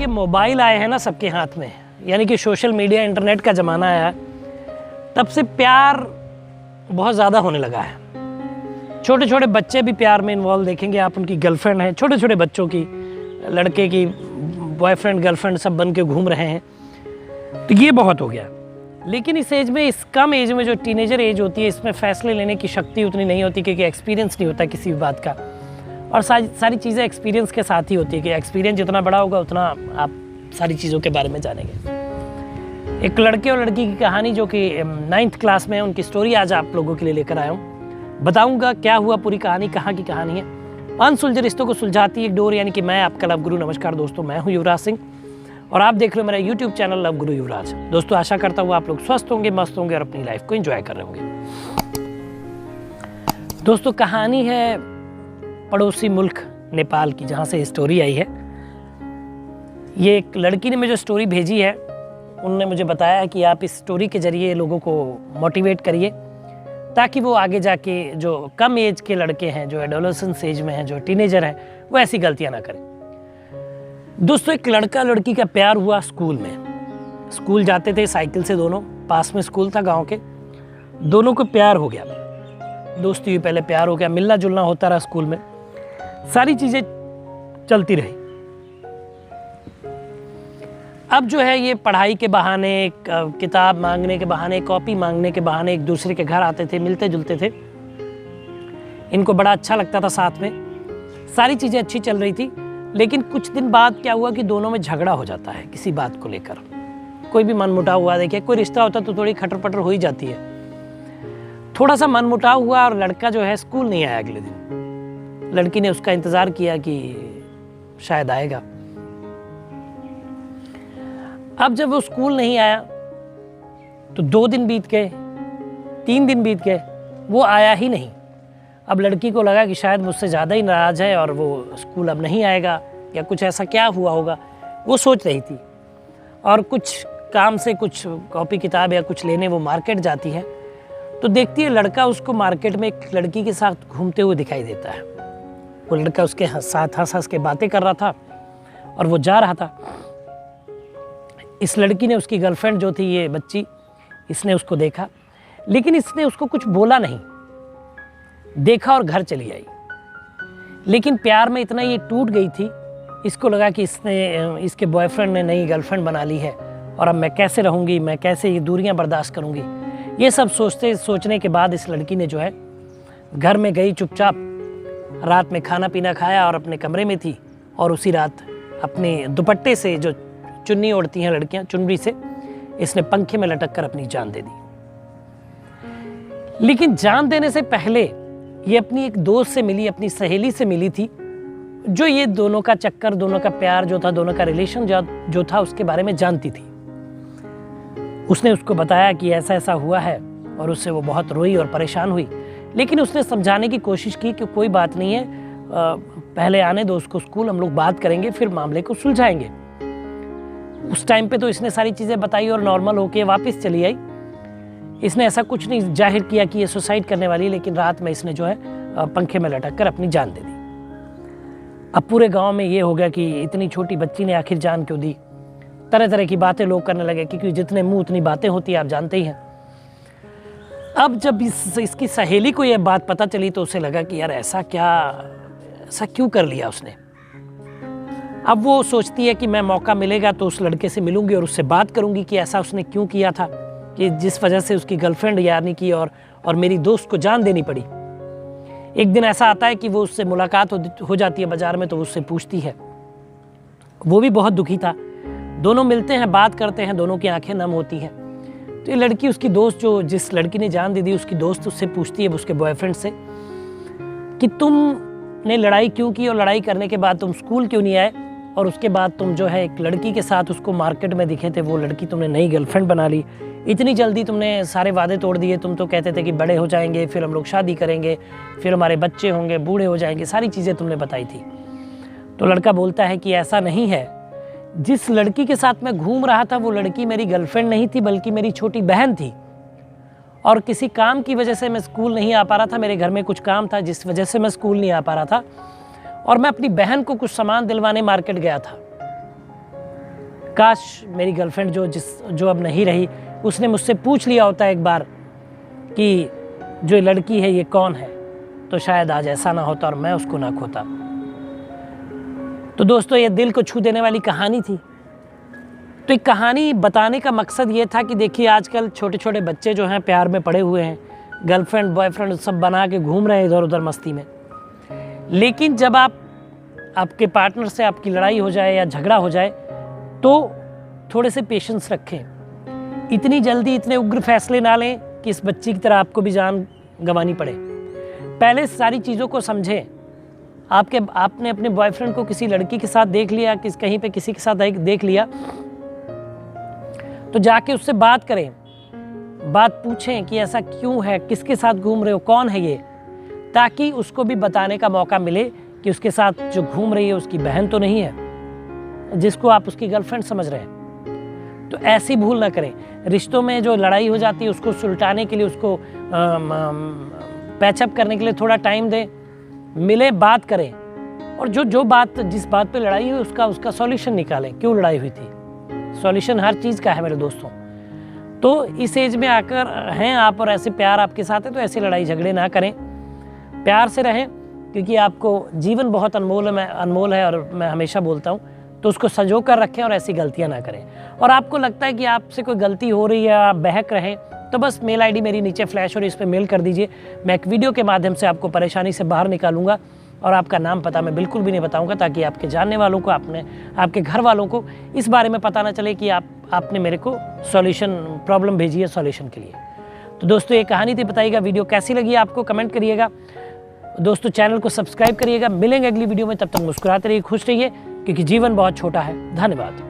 ये मोबाइल आए हैं ना सबके हाथ में, यानी कि सोशल मीडिया इंटरनेट का ज़माना आया, तब से प्यार बहुत ज़्यादा होने लगा है। छोटे छोटे बच्चे भी प्यार में इन्वॉल्व देखेंगे आप, उनकी गर्लफ्रेंड है, छोटे छोटे बच्चों की, लड़के की बॉयफ्रेंड गर्लफ्रेंड सब बन के घूम रहे हैं, तो ये बहुत हो गया। लेकिन इस एज में, इस कम एज में जो टीनेजर एज होती है, इसमें फ़ैसले लेने की शक्ति उतनी नहीं होती क्योंकि एक्सपीरियंस नहीं होता किसी भी बात का, और सारी चीज़ें एक्सपीरियंस के साथ ही होती है कि एक्सपीरियंस जितना बड़ा होगा उतना आप सारी चीज़ों के बारे में जानेंगे। एक लड़के और लड़की की कहानी जो कि 9th क्लास में है, उनकी स्टोरी आज आप लोगों के लिए लेकर आया हूँ। बताऊँगा क्या हुआ, पूरी कहानी कहाँ की कहानी है। अनसुलझे रिश्तों को सुलझाती एक डोर, यानी कि मैं आपका लव गुरु। नमस्कार दोस्तों, मैं हूँ युवराज सिंह और आप देख रहे हो मेरा यूट्यूब चैनल लव गुरु युवराज। दोस्तों आशा करता हूँ आप लोग स्वस्थ होंगे, मस्त होंगे और अपनी लाइफ को एंजॉय कर रहे होंगे। दोस्तों कहानी है पड़ोसी मुल्क नेपाल की, जहाँ से स्टोरी आई है। ये एक लड़की ने मुझे स्टोरी भेजी है, उनने मुझे बताया कि आप इस स्टोरी के ज़रिए लोगों को मोटिवेट करिए ताकि वो आगे जाके जो कम एज के लड़के हैं, जो एडोलेसेंस एज में हैं, जो टीनेजर हैं, वो ऐसी गलतियाँ ना करें। दोस्तों एक लड़का लड़की का प्यार हुआ स्कूल में। स्कूल जाते थे साइकिल से दोनों, पास में स्कूल था गाँव के, दोनों को प्यार हो गया। दोस्ती हुई, पहले प्यार हो गया, मिलना जुलना होता रहा स्कूल में, सारी चीज़ें चलती रही। अब जो है ये पढ़ाई के बहाने, किताब मांगने के बहाने, कॉपी मांगने के बहाने एक दूसरे के घर आते थे, मिलते जुलते थे। इनको बड़ा अच्छा लगता था साथ में, सारी चीज़ें अच्छी चल रही थी। लेकिन कुछ दिन बाद क्या हुआ कि दोनों में झगड़ा हो जाता है किसी बात को लेकर। कोई भी मनमुटाव हुआ, देखिए कोई रिश्ता होता तो थोड़ी खटर पटर हो ही जाती है। थोड़ा सा मनमुटाव हुआ और लड़का जो है स्कूल नहीं आया अगले दिन। लड़की ने उसका इंतज़ार किया कि शायद आएगा। अब जब वो स्कूल नहीं आया तो 2 दिन बीत गए, 3 दिन बीत गए, वो आया ही नहीं। अब लड़की को लगा कि शायद मुझसे ज़्यादा ही नाराज़ है और वो स्कूल अब नहीं आएगा, या कुछ ऐसा क्या हुआ होगा, वो सोच रही थी। और कुछ काम से कुछ कॉपी किताब या कुछ लेने वो मार्केट जाती है, तो देखती है लड़का उसको मार्केट में एक लड़की के साथ घूमते हुए दिखाई देता है। वो लड़का उसके साथ हंस के बातें कर रहा था और वो जा रहा था। इस लड़की ने, उसकी गर्लफ्रेंड जो थी ये बच्ची, इसने उसको देखा, लेकिन इसने उसको कुछ बोला नहीं, देखा और घर चली आई। लेकिन प्यार में इतना ये टूट गई थी, इसको लगा कि इसके बॉयफ्रेंड ने नई गर्लफ्रेंड बना ली है और अब मैं कैसे रहूँगी, मैं कैसे ये दूरियां बर्दाश्त करूँगी। ये सब सोचने के बाद इस लड़की ने जो है घर में गई, चुपचाप रात में खाना पीना खाया और अपने कमरे में थी, और उसी रात अपने दुपट्टे से, जो चुन्नी ओढ़ती हैं लड़कियां, चुनरी से, इसने पंखे में लटक कर अपनी जान दे दी। लेकिन जान देने से पहले ये अपनी एक दोस्त से मिली, अपनी सहेली से मिली थी, जो ये दोनों का चक्कर, दोनों का प्यार जो था, दोनों का रिलेशन जो था, उसके बारे में जानती थी। उसने उसको बताया कि ऐसा ऐसा हुआ है, और उससे वो बहुत रोई और परेशान हुई। लेकिन उसने समझाने की कोशिश की कि कोई बात नहीं है, पहले आने दो उसको स्कूल, हम लोग बात करेंगे, फिर मामले को सुलझाएंगे। उस टाइम पे तो इसने सारी चीज़ें बताई और नॉर्मल होके वापस चली आई। इसने ऐसा कुछ नहीं जाहिर किया कि ये सुसाइड करने वाली है, लेकिन रात में इसने जो है पंखे में लटक कर अपनी जान दे दी। अब पूरे गांव में ये हो गया कि इतनी छोटी बच्ची ने आखिर जान क्यों दी। तरह तरह की बातें लोग करने लगे, क्योंकि जितने मुंह उतनी बातें होती है, आप जानते ही हैं। अब जब इसकी सहेली को यह बात पता चली तो उसे लगा कि यार ऐसा क्यों कर लिया उसने। अब वो सोचती है कि मैं मौका मिलेगा तो उस लड़के से मिलूंगी और उससे बात करूंगी कि ऐसा उसने क्यों किया था, कि जिस वजह से उसकी गर्लफ्रेंड यानी कि और मेरी दोस्त को जान देनी पड़ी। एक दिन ऐसा आता है कि वो उससे मुलाकात हो जाती है बाजार में, तो उससे पूछती है। वो भी बहुत दुखी था। दोनों मिलते हैं, बात करते हैं, दोनों की आंखें नम होती हैं। तो ये लड़की, उसकी दोस्त, जो जिस लड़की ने जान दे दी, उसकी दोस्त उससे पूछती है, उसके बॉयफ्रेंड से, कि तुमने लड़ाई क्यों की, और लड़ाई करने के बाद तुम स्कूल क्यों नहीं आए, और उसके बाद तुम जो है एक लड़की के साथ उसको मार्केट में दिखे थे, वो लड़की तुमने नई गर्लफ्रेंड बना ली। इतनी जल्दी तुमने सारे वादे तोड़ दिए। तुम तो कहते थे कि बड़े हो जाएंगे, फिर हम लोग शादी करेंगे, फिर हमारे बच्चे होंगे, बूढ़े हो जाएंगे, सारी चीज़ें तुमने बताई थी। तो लड़का बोलता है कि ऐसा नहीं है, जिस लड़की के साथ मैं घूम रहा था वो लड़की मेरी गर्लफ्रेंड नहीं थी, बल्कि मेरी छोटी बहन थी, और किसी काम की वजह से मैं स्कूल नहीं आ पा रहा था। मेरे घर में कुछ काम था जिस वजह से मैं स्कूल नहीं आ पा रहा था, और मैं अपनी बहन को कुछ सामान दिलवाने मार्केट गया था। काश मेरी गर्लफ्रेंड जो अब नहीं रही, उसने मुझसे पूछ लिया होता एक बार कि जो लड़की है ये कौन है, तो शायद आज ऐसा ना होता और मैं उसको ना खोता। तो दोस्तों, ये दिल को छू देने वाली कहानी थी। तो एक कहानी बताने का मकसद ये था कि देखिए, आजकल छोटे छोटे बच्चे जो हैं प्यार में पड़े हुए हैं, गर्लफ्रेंड बॉयफ्रेंड सब बना के घूम रहे हैं इधर उधर मस्ती में। लेकिन जब आपके पार्टनर से आपकी लड़ाई हो जाए या झगड़ा हो जाए, तो थोड़े से पेशेंस रखें। इतनी जल्दी इतने उग्र फैसले ना लें कि इस बच्ची की तरह आपको भी जान गंवानी पड़े। पहले सारी चीज़ों को समझें। आपने अपने बॉयफ्रेंड को किसी लड़की के साथ देख लिया, कहीं पे किसी के साथ देख लिया, तो जाके उससे बात करें, बात पूछें कि ऐसा क्यों है, किसके साथ घूम रहे हो, कौन है ये, ताकि उसको भी बताने का मौका मिले कि उसके साथ जो घूम रही है उसकी बहन तो नहीं है जिसको आप उसकी गर्लफ्रेंड समझ रहे हैं। तो ऐसी भूल ना करें। रिश्तों में जो लड़ाई हो जाती है उसको सुलटाने के लिए, उसको पैचअप करने के लिए थोड़ा टाइम दें, मिले, बात करें, और जिस बात पे लड़ाई हुई उसका सॉल्यूशन निकालें। क्यों लड़ाई हुई थी, सॉल्यूशन हर चीज़ का है मेरे दोस्तों। तो इस एज में आकर हैं आप और ऐसे प्यार आपके साथ है, तो ऐसे लड़ाई झगड़े ना करें, प्यार से रहें, क्योंकि आपको जीवन बहुत अनमोल है और मैं हमेशा बोलता हूँ, तो उसको संजो कर रखें और ऐसी गलतियाँ ना करें। और आपको लगता है कि आपसे कोई गलती हो रही है, आप बहक रहें, तो बस मेल आईडी मेरी नीचे फ्लैश हो रही है, इस पर मेल कर दीजिए। मैं एक वीडियो के माध्यम से आपको परेशानी से बाहर निकालूंगा और आपका नाम पता मैं बिल्कुल भी नहीं बताऊंगा, ताकि आपके जानने वालों को, आपके घर वालों को इस बारे में पता ना चले कि आपने मेरे को प्रॉब्लम भेजी है सॉल्यूशन के लिए। तो दोस्तों, ये कहानी थी, बताइएगा वीडियो कैसी लगी आपको, कमेंट करिएगा। दोस्तों, चैनल को सब्सक्राइब करिएगा। मिलेंगे अगली वीडियो में, तब तक मुस्कुराते रहिए, खुश रहिए, क्योंकि जीवन बहुत छोटा है। धन्यवाद।